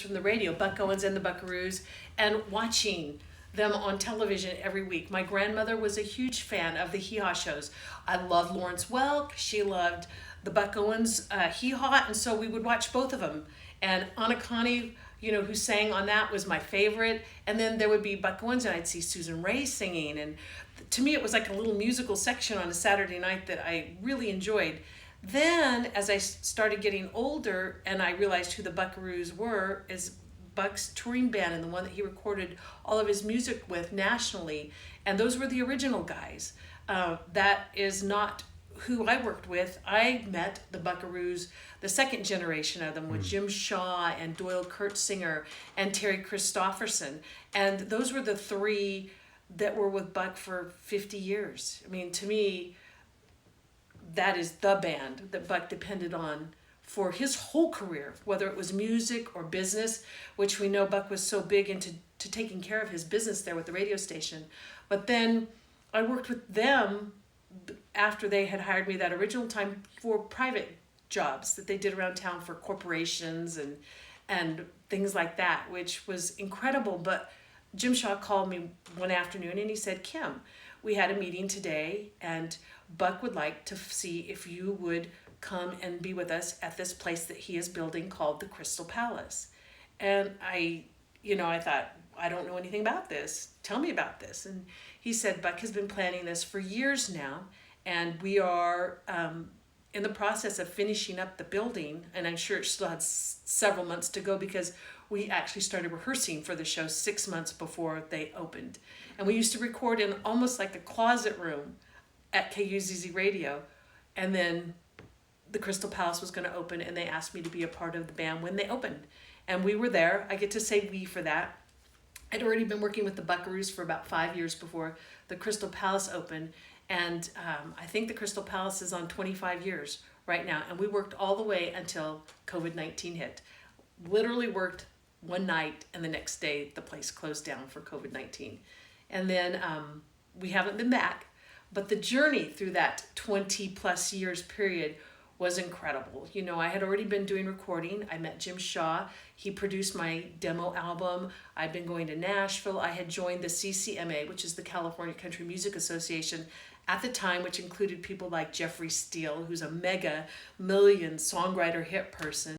from the radio, Buck Owens and the Buckaroos, and watching them on television every week. My grandmother was a huge fan of the hee haw shows. I loved Lawrence Welk. She loved the Buck Owens hee haw, and so we would watch both of them. And Anna Connie, who sang on that, was my favorite. And then there would be Buck Owens, and I'd see Susan Ray singing. And to me, it was like a little musical section on a Saturday night that I really enjoyed. Then, as I started getting older and I realized who the Buckaroos were, is Buck's touring band and the one that he recorded all of his music with nationally. And those were the original guys. That is not who I worked with. I met the Buckaroos, the second generation of them, with Jim Shaw and Doyle Kurtzinger and Terry Christopherson. And those were the three that were with Buck for 50 years. I mean, to me, that is the band that Buck depended on for his whole career, whether it was music or business, which we know Buck was so big into taking care of his business there with the radio station. But then I worked with them after they had hired me that original time for private jobs that they did around town for corporations and things like that, which was incredible. But Jim Shaw called me one afternoon and he said, "Kim, we had a meeting today and Buck would like to see if you would come and be with us at this place that he is building called the Crystal Palace." And I thought, I don't know anything about this. Tell me about this. And he said, Buck has been planning this for years now, and we are in the process of finishing up the building, and I'm sure it still had several months to go because we actually started rehearsing for the show 6 months before they opened. And we used to record in almost like a closet room at KUZZ Radio. And then the Crystal Palace was going to open, and they asked me to be a part of the band when they opened. And we were there. I get to say we for that. I'd already been working with the Buckaroos for about 5 years before the Crystal Palace opened. And I think the Crystal Palace is on 25 years right now. And we worked all the way until COVID-19 hit. Literally worked one night, and the next day the place closed down for COVID-19. And then we haven't been back. But the journey through that 20 plus years period was incredible. I had already been doing recording. I met Jim Shaw. He produced my demo album. I'd been going to Nashville. I had joined the CCMA, which is the California Country Music Association at the time, which included people like Jeffrey Steele, who's a mega million songwriter hit person.